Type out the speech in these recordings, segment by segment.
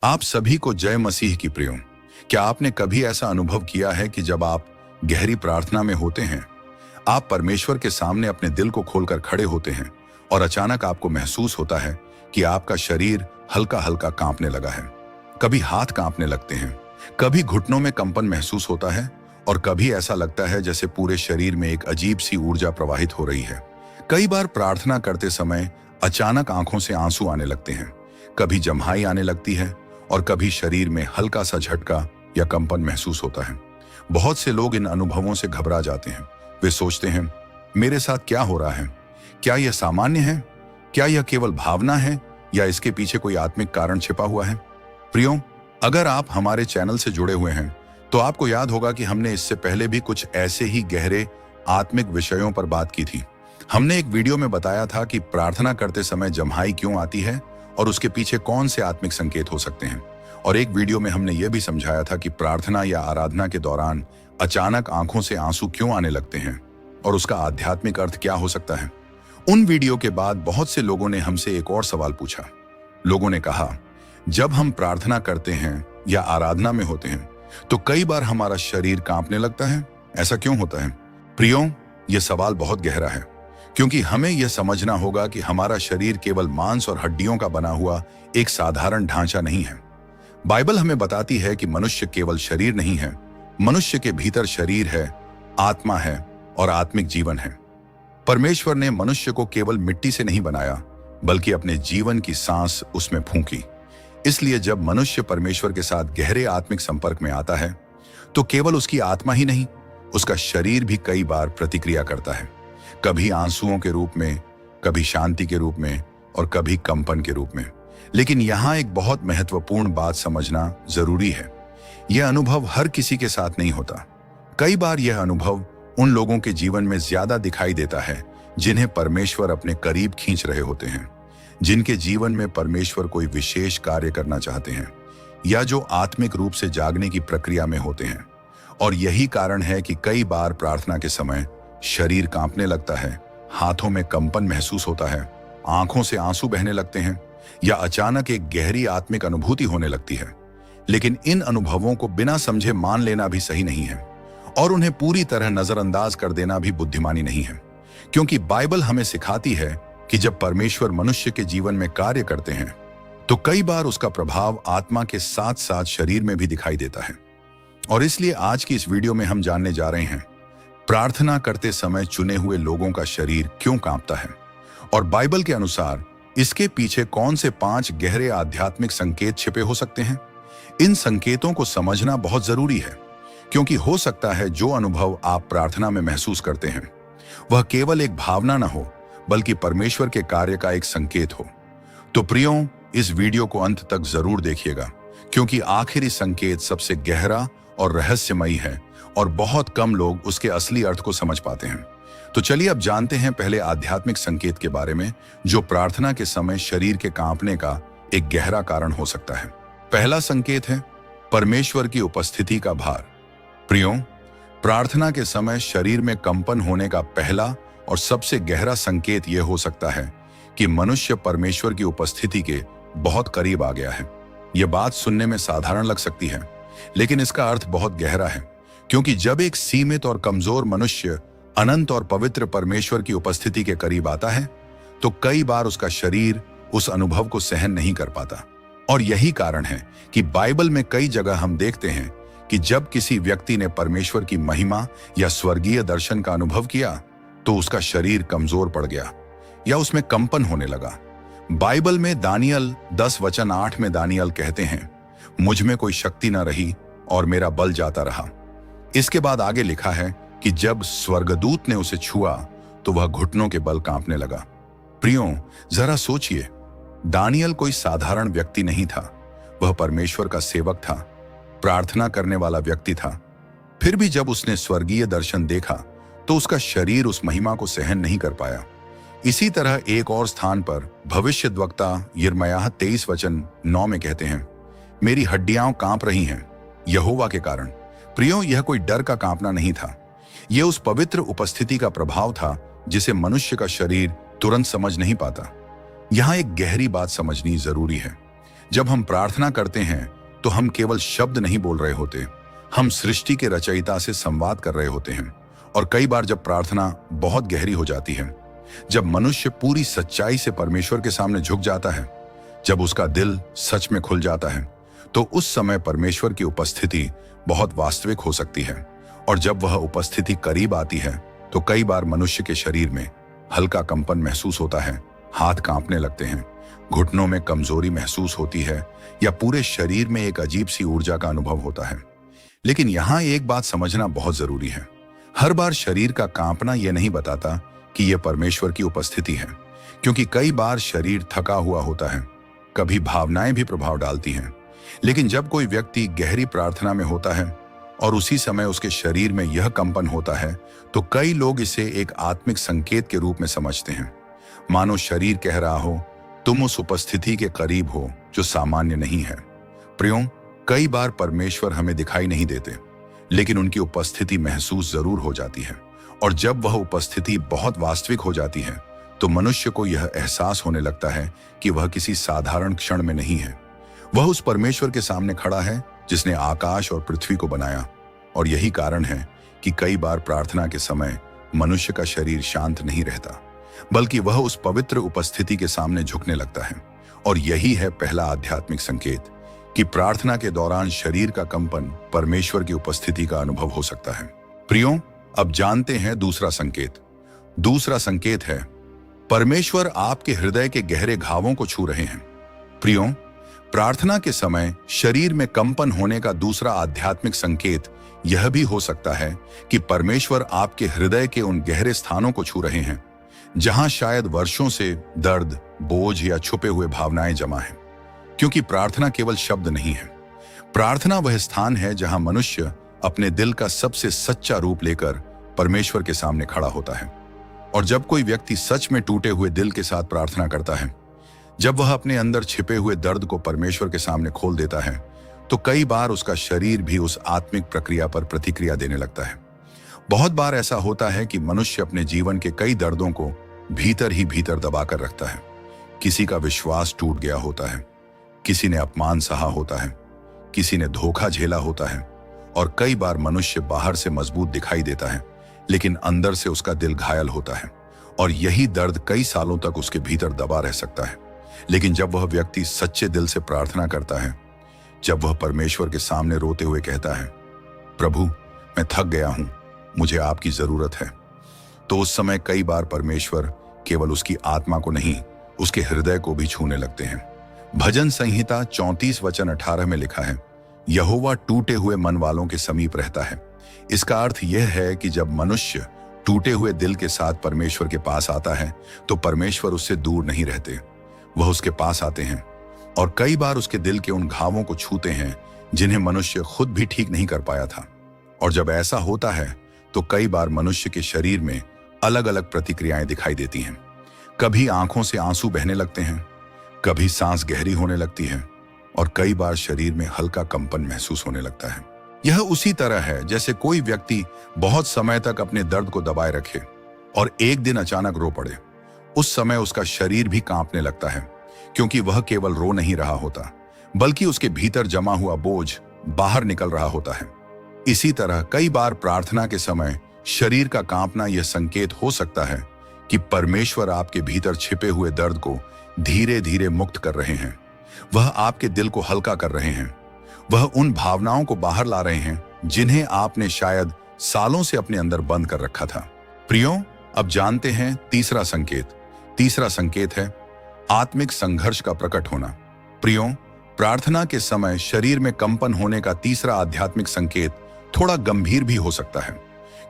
आप सभी को जय मसीह की प्रियो। क्या आपने कभी ऐसा अनुभव किया है कि जब आप गहरी प्रार्थना में होते हैं, आप परमेश्वर के सामने अपने दिल को खोलकर खड़े होते हैं और अचानक आपको महसूस होता है कि आपका शरीर हल्का हल्का कांपने लगा है। कभी हाथ कांपने लगते हैं, कभी घुटनों में कंपन महसूस होता है और कभी ऐसा लगता है जैसे पूरे शरीर में एक अजीब सी ऊर्जा प्रवाहित हो रही है। कई बार प्रार्थना करते समय अचानक आंखों से आंसू आने लगते हैं, कभी जम्हाई आने लगती है और कभी शरीर में हल्का सा झटका या कंपन महसूस होता है। बहुत से लोग इन अनुभवों से घबरा जाते हैं। वे सोचते हैं, मेरे साथ क्या हो रहा है? क्या यह सामान्य है? क्या यह केवल भावना है या इसके पीछे कोई आत्मिक कारण छिपा हुआ है? प्रियो, अगर आप हमारे चैनल से जुड़े हुए हैं तो आपको याद होगा कि हमने इससे पहले भी कुछ ऐसे ही गहरे आत्मिक विषयों पर बात की थी। हमने एक वीडियो में बताया था कि प्रार्थना करते समय जम्हाई क्यों आती है और उसके पीछे कौन से आत्मिक संकेत हो सकते हैं। और एक वीडियो में हमने यह भी समझाया था कि प्रार्थना या आराधना के दौरान अचानक आंखों से आंसू क्यों आने लगते हैं और उसका आध्यात्मिक अर्थ क्या हो सकता है। उन वीडियो के बाद बहुत से लोगों ने हमसे एक और सवाल पूछा। लोगों ने कहा, जब हम प्रार्थना करते हैं या आराधना में होते हैं तो कई बार हमारा शरीर कांपने लगता है, ऐसा क्यों होता है? प्रियो, यह सवाल बहुत गहरा है, क्योंकि हमें यह समझना होगा कि हमारा शरीर केवल मांस और हड्डियों का बना हुआ एक साधारण ढांचा नहीं है। बाइबल हमें बताती है कि मनुष्य केवल शरीर नहीं है, मनुष्य के भीतर शरीर है, आत्मा है और आत्मिक जीवन है। परमेश्वर ने मनुष्य को केवल मिट्टी से नहीं बनाया, बल्कि अपने जीवन की सांस उसमें फूंकी। इसलिए जब मनुष्य परमेश्वर के साथ गहरे आत्मिक संपर्क में आता है तो केवल उसकी आत्मा ही नहीं, उसका शरीर भी कई बार प्रतिक्रिया करता है, कभी आंसुओं के रूप में, कभी शांति के रूप में और कभी कंपन के रूप में। लेकिन यहाँ एक बहुत महत्वपूर्ण बात समझना जरूरी है। यह अनुभव हर किसी के साथ नहीं होता। कई बार यह अनुभव उन लोगों के जीवन में ज्यादा दिखाई देता है जिन्हें परमेश्वर अपने करीब खींच रहे होते हैं, जिनके जीवन में परमेश्वर कोई विशेष कार्य करना चाहते हैं या जो आत्मिक रूप से जागने की प्रक्रिया में होते हैं। और यही कारण है कि कई बार प्रार्थना के समय शरीर कांपने लगता है, हाथों में कंपन महसूस होता है, आंखों से आंसू बहने लगते हैं या अचानक एक गहरी आत्मिक अनुभूति होने लगती है। लेकिन इन अनुभवों को बिना समझे मान लेना भी सही नहीं है और उन्हें पूरी तरह नजरअंदाज कर देना भी बुद्धिमानी नहीं है, क्योंकि बाइबल हमें सिखाती है कि जब परमेश्वर मनुष्य के जीवन में कार्य करते हैं तो कई बार उसका प्रभाव आत्मा के साथ साथ शरीर में भी दिखाई देता है। और इसलिए आज की इस वीडियो में हम जानने जा रहे हैं, प्रार्थना करते समय चुने हुए लोगों का शरीर क्यों कांपता है और बाइबल के अनुसार इसके पीछे कौन से 5 गहरे आध्यात्मिक संकेत छिपे हो सकते हैं। इन संकेतों को समझना बहुत जरूरी है, क्योंकि हो सकता है जो अनुभव आप प्रार्थना में महसूस करते हैं वह केवल एक भावना न हो, बल्कि परमेश्वर के कार्य का एक संकेत हो। तो प्रियो, इस वीडियो को अंत तक जरूर देखिएगा, क्योंकि आखिरी संकेत सबसे गहरा और रहस्यमयी है और बहुत कम लोग उसके असली अर्थ को समझ पाते हैं। तो चलिए अब जानते हैं पहले आध्यात्मिक संकेत के बारे में जो प्रार्थना के समय शरीर के कांपने का एक गहरा कारण हो सकता है। पहला संकेत है परमेश्वर की उपस्थिति का भार। प्रियो, प्रार्थना के समय शरीर में कंपन होने का पहला और सबसे गहरा संकेत यह हो सकता है कि मनुष्य परमेश्वर की उपस्थिति के बहुत करीब आ गया है। यह बात सुनने में साधारण लग सकती है, लेकिन इसका अर्थ बहुत गहरा है, क्योंकि जब एक सीमित और कमजोर मनुष्य अनंत और पवित्र परमेश्वर की उपस्थिति के करीब आता है तो कई बार उसका शरीर उस अनुभव को सहन नहीं कर पाता। और यही कारण है कि बाइबल में कई जगह हम देखते हैं कि जब किसी व्यक्ति ने परमेश्वर की महिमा या स्वर्गीय दर्शन का अनुभव किया तो उसका शरीर कमजोर पड़ गया या उसमें कंपन होने लगा। बाइबल में दानियल 10:8 में दानियल कहते हैं, मुझ में कोई शक्ति न रही और मेरा बल जाता रहा। इसके बाद आगे लिखा है कि जब स्वर्गदूत ने उसे छुआ तो वह घुटनों के बल कांपने लगा। प्रियो, जरा सोचिए, दानियल कोई साधारण व्यक्ति नहीं था, वह परमेश्वर का सेवक था, प्रार्थना करने वाला व्यक्ति था। फिर भी जब उसने स्वर्गीय दर्शन देखा तो उसका शरीर उस महिमा को सहन नहीं कर पाया। इसी तरह एक और स्थान पर भविष्यद्वक्ता यिर्मयाह 23:9 में कहते हैं, मेरी हड्डियां कांप रही हैं यहोवा के कारण। प्रियो, यह कोई डर का कांपना नहीं था, यह उस पवित्र उपस्थिति का प्रभाव था जिसे मनुष्य का शरीर तुरंत समझ नहीं पाता। यहां एक गहरी बात समझनी जरूरी है। जब हम प्रार्थना करते हैं तो हम केवल शब्द नहीं बोल रहे होते, हम सृष्टि के रचयिता से संवाद कर रहे होते हैं। और कई बार जब प्रार्थना बहुत गहरी हो जाती है, जब मनुष्य पूरी सच्चाई से परमेश्वर के सामने झुक जाता है, जब उसका दिल सच में खुल जाता है, तो उस समय परमेश्वर की उपस्थिति बहुत वास्तविक हो सकती है। और जब वह उपस्थिति करीब आती है तो कई बार मनुष्य के शरीर में हल्का कंपन महसूस होता है, हाथ कांपने लगते हैं, घुटनों में कमजोरी महसूस होती है, या पूरे शरीर में एक अजीब सी ऊर्जा का अनुभव होता है। लेकिन यहाँ एक बात समझना बहुत जरूरी है। हर बार शरीर का कांपना यह नहीं बताता कि यह परमेश्वर की उपस्थिति है, क्योंकि कई बार शरीर थका हुआ होता है, कभी भावनाएं भी प्रभाव डालती हैं। लेकिन जब कोई व्यक्ति गहरी प्रार्थना में होता है और उसी समय उसके शरीर में यह कंपन होता है, तो कई लोग इसे एक आत्मिक संकेत के रूप में समझते हैं, मानो शरीर कह रहा हो तुम उस उपस्थिति के करीब हो जो सामान्य नहीं है। प्रियों, कई बार परमेश्वर हमें दिखाई नहीं देते, लेकिन उनकी उपस्थिति महसूस जरूर हो जाती है। और जब वह उपस्थिति बहुत वास्तविक हो जाती है तो मनुष्य को यह एहसास होने लगता है कि वह किसी साधारण क्षण में नहीं है, वह उस परमेश्वर के सामने खड़ा है जिसने आकाश और पृथ्वी को बनाया। और यही कारण है कि कई बार प्रार्थना के समय मनुष्य का शरीर शांत नहीं रहता, बल्कि वह उस पवित्र उपस्थिति के सामने झुकने लगता है। और यही है पहला आध्यात्मिक संकेत कि प्रार्थना के दौरान शरीर का कंपन परमेश्वर की उपस्थिति का अनुभव हो सकता है। प्रियों, अब जानते हैं दूसरा संकेत। दूसरा संकेत है परमेश्वर आपके हृदय के गहरे घावों को छू रहे हैं। प्रियों, प्रार्थना के समय शरीर में कंपन होने का दूसरा आध्यात्मिक संकेत यह भी हो सकता है कि परमेश्वर आपके हृदय के उन गहरे स्थानों को छू रहे हैं जहां शायद वर्षों से दर्द, बोझ या छुपे हुए भावनाएं जमा हैं। क्योंकि प्रार्थना केवल शब्द नहीं है, प्रार्थना वह स्थान है जहां मनुष्य अपने दिल का सबसे सच्चा रूप लेकर परमेश्वर के सामने खड़ा होता है। और जब कोई व्यक्ति सच में टूटे हुए दिल के साथ प्रार्थना करता है, जब वह अपने अंदर छिपे हुए दर्द को परमेश्वर के सामने खोल देता है, तो कई बार उसका शरीर भी उस आत्मिक प्रक्रिया पर प्रतिक्रिया देने लगता है। बहुत बार ऐसा होता है कि मनुष्य अपने जीवन के कई दर्दों को भीतर ही भीतर दबाकर रखता है। किसी का विश्वास टूट गया होता है, किसी ने अपमान सहा होता है, किसी ने धोखा झेला होता है। और कई बार मनुष्य बाहर से मजबूत दिखाई देता है, लेकिन अंदर से उसका दिल घायल होता है। और यही दर्द कई सालों तक उसके भीतर दबा रह सकता है। लेकिन जब वह व्यक्ति सच्चे दिल से प्रार्थना करता है, जब वह परमेश्वर के सामने रोते हुए कहता है, प्रभु मैं थक गया हूं, मुझे आपकी जरूरत है, तो उस समय कई बार परमेश्वर केवल उसकी आत्मा को नहीं, उसके हृदय को भी छूने लगते हैं। भजन संहिता 34:18 में लिखा है, यहोवा टूटे हुए मन वालों के समीप रहता है। इसका अर्थ यह है कि जब मनुष्य टूटे हुए दिल के साथ परमेश्वर के पास आता है, तो परमेश्वर उससे दूर नहीं रहते, वह उसके पास आते हैं और कई बार उसके दिल के उन घावों को छूते हैं जिन्हें मनुष्य खुद भी ठीक नहीं कर पाया था। और जब ऐसा होता है तो कई बार मनुष्य के शरीर में अलग अलग प्रतिक्रियाएं दिखाई देती हैं। कभी आंखों से आंसू बहने लगते हैं, कभी सांस गहरी होने लगती है और कई बार शरीर में हल्का कंपन महसूस होने लगता है। यह उसी तरह है जैसे कोई व्यक्ति बहुत समय तक अपने दर्द को दबाए रखे और एक दिन अचानक रो पड़े। उस समय उसका शरीर भी कांपने लगता है, क्योंकि वह केवल रो नहीं रहा होता, बल्कि उसके भीतर जमा हुआ बोझ बाहर निकल रहा होता है। इसी तरह कई बार प्रार्थना के समय शरीर का कांपना यह संकेत हो सकता है कि परमेश्वर आपके भीतर छिपे हुए दर्द को धीरे धीरे मुक्त कर रहे हैं। वह आपके दिल को हल्का कर रहे हैं, वह उन भावनाओं को बाहर ला रहे हैं जिन्हें आपने शायद सालों से अपने अंदर बंद कर रखा था। प्रियों, अब जानते हैं तीसरा संकेत। तीसरा संकेत है आत्मिक संघर्ष का प्रकट होना। प्रियों, प्रार्थना के समय शरीर में कंपन होने का तीसरा आध्यात्मिक संकेत थोड़ा गंभीर भी हो सकता है,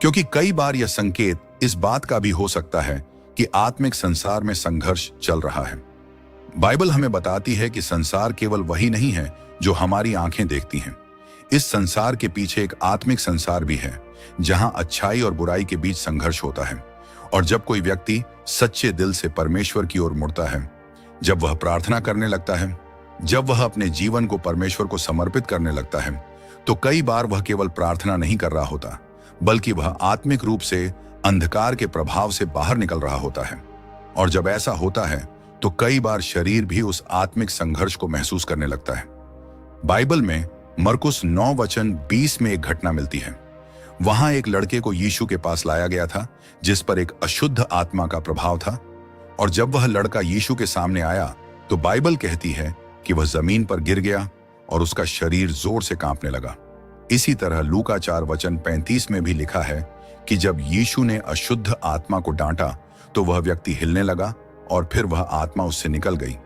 क्योंकि कई बार यह संकेत इस बात का भी हो सकता है कि आत्मिक संसार में संघर्ष चल रहा है। बाइबल हमें बताती है कि संसार केवल वही नहीं है जो हमारी आंखें देखती हैं। इस संसार के पीछे एक आत्मिक संसार भी है जहां अच्छाई और बुराई के बीच संघर्ष होता है। और जब कोई व्यक्ति सच्चे दिल से परमेश्वर की ओर मुड़ता है, जब वह प्रार्थना करने लगता है, जब वह अपने जीवन को परमेश्वर को समर्पित करने लगता है, तो कई बार वह केवल प्रार्थना नहीं कर रहा होता, बल्कि वह आत्मिक रूप से अंधकार के प्रभाव से बाहर निकल रहा होता है। और जब ऐसा होता है तो कई बार शरीर भी उस आत्मिक संघर्ष को महसूस करने लगता है। बाइबल में मरकुस 9:20 में एक घटना मिलती है। वहां एक लड़के को यीशु के पास लाया गया था जिस पर एक अशुद्ध आत्मा का प्रभाव था, और जब वह लड़का यीशु के सामने आया तो बाइबल कहती है कि वह जमीन पर गिर गया और उसका शरीर जोर से कांपने लगा। इसी तरह लूका 4:35 में भी लिखा है कि जब यीशु ने अशुद्ध आत्मा को डांटा तो वह व्यक्ति हिलने लगा और फिर वह आत्मा उससे निकल गई।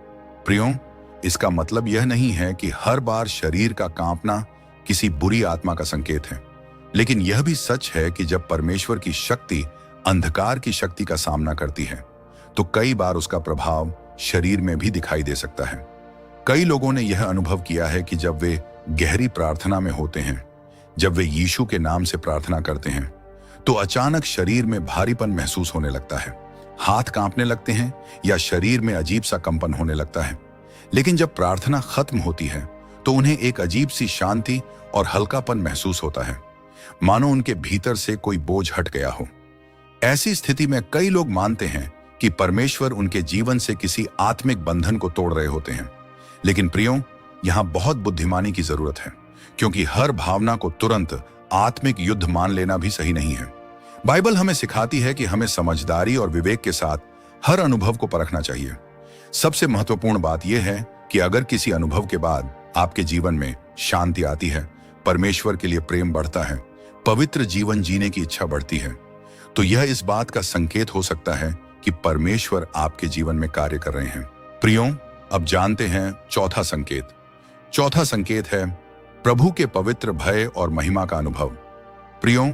प्रियों, इसका मतलब यह नहीं है कि हर बार शरीर का कांपना किसी बुरी आत्मा का संकेत है, लेकिन यह भी सच है कि जब परमेश्वर की शक्ति अंधकार की शक्ति का सामना करती है तो कई बार उसका प्रभाव शरीर में भी दिखाई दे सकता है। कई लोगों ने यह अनुभव किया है कि जब वे गहरी प्रार्थना में होते हैं, जब वे यीशु के नाम से प्रार्थना करते हैं, तो अचानक शरीर में भारीपन महसूस होने लगता है, हाथ कांपने लगते हैं या शरीर में अजीब सा कंपन होने लगता है। लेकिन जब प्रार्थना खत्म होती है तो उन्हें एक अजीब सी शांति और हल्कापन महसूस होता है, मानो उनके भीतर से कोई बोझ हट गया हो। ऐसी स्थिति में कई लोग मानते हैं कि परमेश्वर उनके जीवन से किसी आत्मिक बंधन को तोड़ रहे होते हैं। लेकिन प्रियों, यहां बहुत बुद्धिमानी की जरूरत है, क्योंकि हर भावना को तुरंत आत्मिक युद्ध मान लेना भी सही नहीं है। बाइबल हमें सिखाती है कि हमें समझदारी और विवेक के साथ हर अनुभव को परखना चाहिए। सबसे महत्वपूर्ण बात यह है कि अगर किसी अनुभव के बाद आपके जीवन में शांति आती है, परमेश्वर के लिए प्रेम बढ़ता है, पवित्र जीवन जीने की इच्छा बढ़ती है, तो यह इस बात का संकेत हो सकता है कि परमेश्वर आपके जीवन में कार्य कर रहे हैं। प्रियों, अब जानते हैं चौथा संकेत। चौथा संकेत है प्रभु के पवित्र भय और महिमा का अनुभव। प्रियों,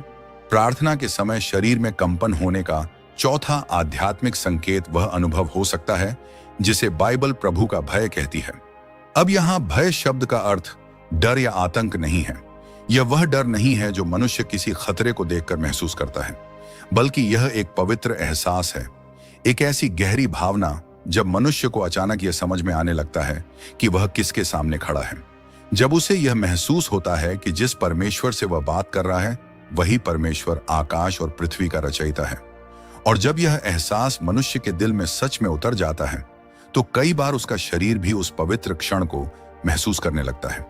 प्रार्थना के समय शरीर में कंपन होने का चौथा आध्यात्मिक संकेत वह अनुभव हो सकता है जिसे बाइबल प्रभु का भय कहती है। अब यहां भय शब्द का अर्थ डर या आतंक नहीं है। यह वह डर नहीं है जो मनुष्य किसी खतरे को देखकर महसूस करता है, बल्कि यह एक पवित्र एहसास है, एक ऐसी गहरी भावना जब मनुष्य को अचानक यह समझ में आने लगता है कि वह किसके सामने खड़ा है। जब उसे यह महसूस होता है कि जिस परमेश्वर से वह बात कर रहा है वही परमेश्वर आकाश और पृथ्वी का रचयिता है। और जब यह एहसास मनुष्य के दिल में सच में उतर जाता है तो कई बार उसका शरीर भी उस पवित्र क्षण को महसूस करने लगता है।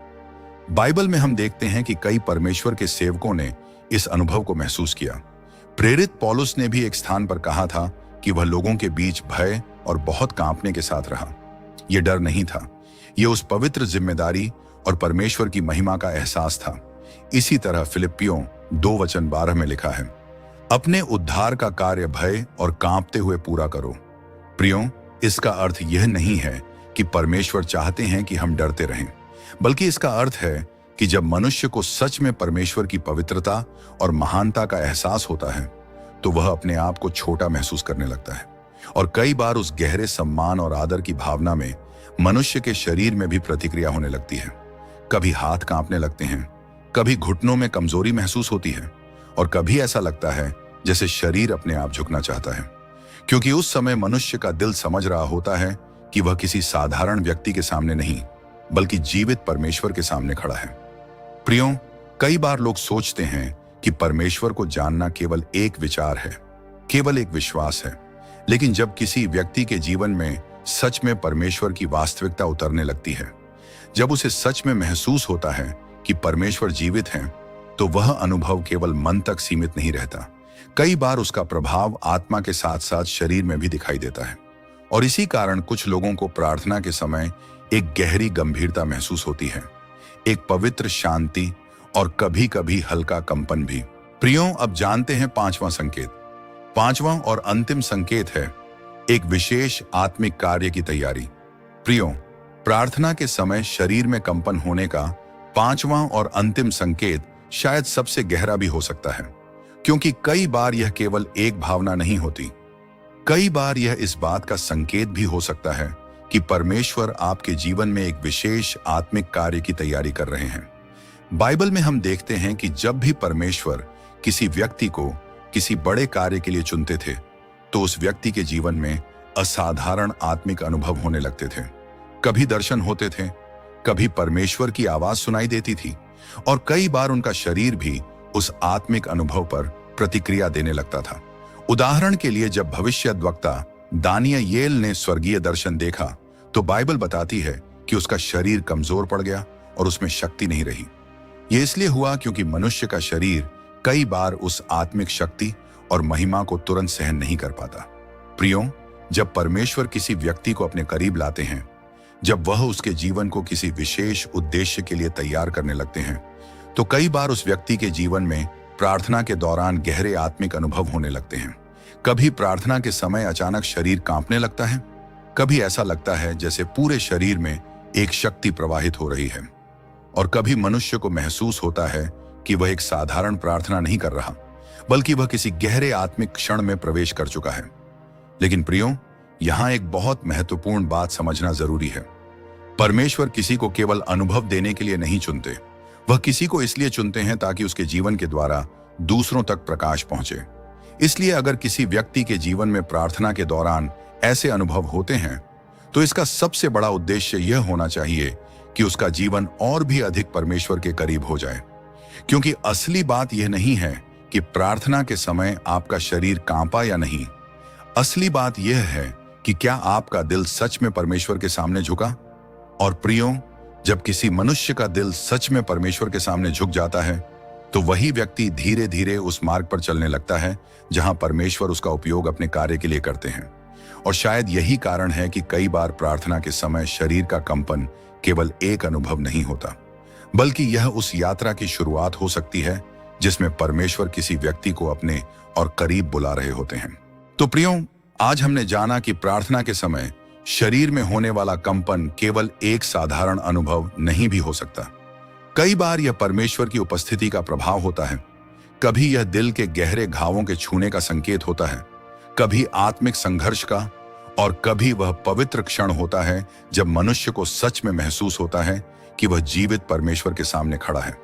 बाइबल में हम देखते हैं कि कई परमेश्वर के सेवकों ने इस अनुभव को महसूस किया। प्रेरित पौलुस ने भी एक स्थान पर कहा था कि वह लोगों के बीच भय और बहुत कांपने के साथ रहा। यह डर नहीं था, यह उस पवित्र जिम्मेदारी और परमेश्वर की महिमा का एहसास था। इसी तरह फिलिप्पियों 2:12 में लिखा है, अपने उद्धार का कार्य भय और कांपते हुए पूरा करो। प्रियों, इसका अर्थ यह नहीं है कि परमेश्वर चाहते हैं कि हम डरते रहें, बल्कि इसका अर्थ है कि जब मनुष्य को सच में परमेश्वर की पवित्रता और महानता का एहसास होता है तो वह अपने आप को छोटा महसूस करने लगता है। और कई बार उस गहरे सम्मान और आदर की भावना में मनुष्य के शरीर में भी प्रतिक्रिया होने लगती है। कभी हाथ कांपने लगते हैं, कभी घुटनों में कमजोरी महसूस होती है, और कभी ऐसा लगता है जैसे शरीर अपने आप झुकना चाहता है, क्योंकि उस समय मनुष्य का दिल समझ रहा होता है कि वह किसी साधारण व्यक्ति के सामने नहीं बल्कि जीवित परमेश्वर के सामने खड़ा है। प्रियों, कई बार लोग सोचते हैं कि परमेश्वर को जानना केवल एक विचार है, केवल एक विश्वास है, लेकिन जब किसी व्यक्ति के जीवन में सच में परमेश्वर की वास्तविकता उतरने लगती है, जब उसे सच में महसूस होता है कि परमेश्वर जीवित हैं, तो वह अनुभव केवल मन तक सीमित नहीं रहता। कई बार उसका प्रभाव आत्मा के साथ साथ शरीर में भी दिखाई देता है। और इसी कारण कुछ लोगों को प्रार्थना के समय एक गहरी गंभीरता महसूस होती है, एक पवित्र शांति और कभी कभी हल्का कंपन भी। प्रियों, अब जानते हैं पांचवां संकेत। पांचवां और अंतिम संकेत है एक विशेष आत्मिक कार्य की तैयारी। प्रियों, प्रार्थना के समय शरीर में कंपन होने का पांचवां और अंतिम संकेत शायद सबसे गहरा भी हो सकता है, क्योंकि कई बार यह केवल एक भावना नहीं होती। कई बार यह इस बात का संकेत भी हो सकता है कि परमेश्वर आपके जीवन में एक विशेष आत्मिक कार्य की तैयारी कर रहे हैं। बाइबल में हम देखते हैं कि जब भी परमेश्वर किसी व्यक्ति को किसी बड़े कार्य के लिए चुनते थे तो उस व्यक्ति के जीवन में असाधारण आत्मिक अनुभव होने लगते थे। कभी दर्शन होते थे, कभी परमेश्वर की आवाज सुनाई देती थी, और कई बार उनका शरीर भी उस आत्मिक अनुभव पर प्रतिक्रिया देने लगता था। उदाहरण के लिए, जब भविष्यद्वक्ता दानियेल ने स्वर्गीय दर्शन देखा तो बाइबल बताती है कि उसका शरीर कमजोर पड़ गया और उसमें शक्ति नहीं रही। यह इसलिए हुआ क्योंकि मनुष्य का शरीर कई बार उस आत्मिक शक्ति और महिमा को तुरंत सहन नहीं कर पाता। प्रियो, जब परमेश्वर किसी व्यक्ति को अपने करीब लाते हैं, जब वह उसके जीवन को किसी विशेष उद्देश्य के लिए तैयार करने लगते हैं, तो कई बार उस व्यक्ति के जीवन में प्रार्थना के दौरान गहरे आत्मिक अनुभव होने लगते हैं। कभी प्रार्थना के समय अचानक शरीर कांपने लगता है, कभी ऐसा लगता है जैसे पूरे शरीर में एक शक्ति प्रवाहित हो रही है, और कभी मनुष्य को महसूस होता है कि वह एक साधारण प्रार्थना नहीं कर रहा, बल्कि वह किसी गहरे आत्मिक क्षण में प्रवेश कर चुका है। लेकिन प्रियो, यहां एक बहुत महत्वपूर्ण बात समझना जरूरी है। परमेश्वर किसी को केवल अनुभव देने के लिए नहीं चुनते, वह किसी को इसलिए चुनते हैं ताकि उसके जीवन के द्वारा दूसरों तक प्रकाश पहुंचे। इसलिए अगर किसी व्यक्ति के जीवन में प्रार्थना के दौरान ऐसे अनुभव होते हैं, तो इसका सबसे बड़ा उद्देश्य यह होना चाहिए कि उसका जीवन और भी अधिक परमेश्वर के करीब हो जाए। क्योंकि असली बात यह नहीं है कि प्रार्थना के समय आपका शरीर कांपा या नहीं। असली बात यह है कि क्या आपका दिल सच में परमेश्वर के सामने झुका। और प्रियो, जब किसी मनुष्य का दिल सच में परमेश्वर के सामने झुक जाता है, तो वही व्यक्ति धीरे धीरे उस मार्ग पर चलने लगता है जहां परमेश्वर उसका उपयोग अपने कार्य के लिए करते हैं। और शायद यही कारण है कि कई बार प्रार्थना के समय शरीर का कंपन केवल एक अनुभव नहीं होता, बल्कि यह उस यात्रा की शुरुआत हो सकती है जिसमें परमेश्वर किसी व्यक्ति को अपने और करीब बुला रहे होते हैं। तो प्रियो, आज हमने जाना कि प्रार्थना के समय शरीर में होने वाला कंपन केवल एक साधारण अनुभव नहीं भी हो सकता। कई बार यह परमेश्वर की उपस्थिति का प्रभाव होता है, कभी यह दिल के गहरे घावों के छूने का संकेत होता है, कभी आत्मिक संघर्ष का, और कभी वह पवित्र क्षण होता है जब मनुष्य को सच में महसूस होता है कि वह जीवित परमेश्वर के सामने खड़ा है।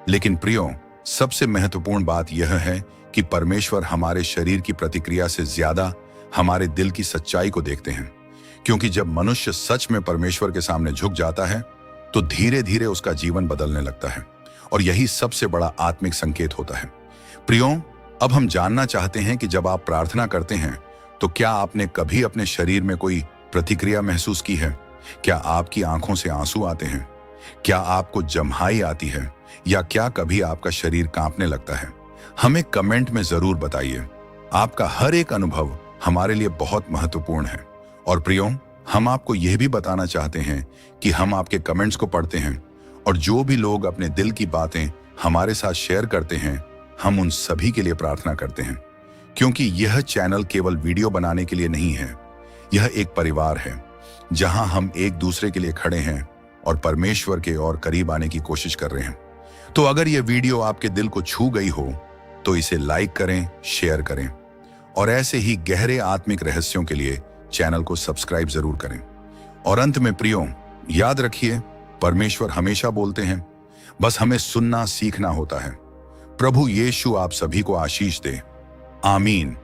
लेकिन प्रियो, सबसे महत्वपूर्ण बात यह है कि परमेश्वर हमारे शरीर की प्रतिक्रिया से ज्यादा हमारे दिल की सच्चाई को देखते हैं। क्योंकि जब मनुष्य सच में परमेश्वर के सामने झुक जाता है, तो धीरे धीरे उसका जीवन बदलने लगता है, और यही सबसे बड़ा आत्मिक संकेत होता है। प्रियो, अब हम जानना चाहते हैं कि जब आप प्रार्थना करते हैं, तो क्या आपने कभी अपने शरीर में कोई प्रतिक्रिया महसूस की है? क्या आपकी आंखों से आंसू आते हैं? क्या आपको जम्हाई आती है? या क्या कभी आपका शरीर कांपने लगता है? हमें कमेंट में जरूर बताइए। आपका हर एक अनुभव हमारे लिए बहुत महत्वपूर्ण है। और प्रियो, हम आपको यह भी बताना चाहते हैं कि हम आपके कमेंट्स को पढ़ते हैं, और जो भी लोग अपने दिल की बातें हमारे साथ शेयर करते हैं, हम उन सभी के लिए प्रार्थना करते हैं। क्योंकि यह चैनल केवल वीडियो बनाने के लिए नहीं है, यह एक परिवार है जहां हम एक दूसरे के लिए खड़े हैं और परमेश्वर के और करीब आने की कोशिश कर रहे हैं। तो अगर यह वीडियो आपके दिल को छू गई हो, तो इसे लाइक करें, शेयर करें, और ऐसे ही गहरे आत्मिक रहस्यों के लिए चैनल को सब्सक्राइब जरूर करें। और अंत में प्रियो, याद रखिए, परमेश्वर हमेशा बोलते हैं, बस हमें सुनना सीखना होता है। प्रभु यीशु आप सभी को आशीष दे। आमीन।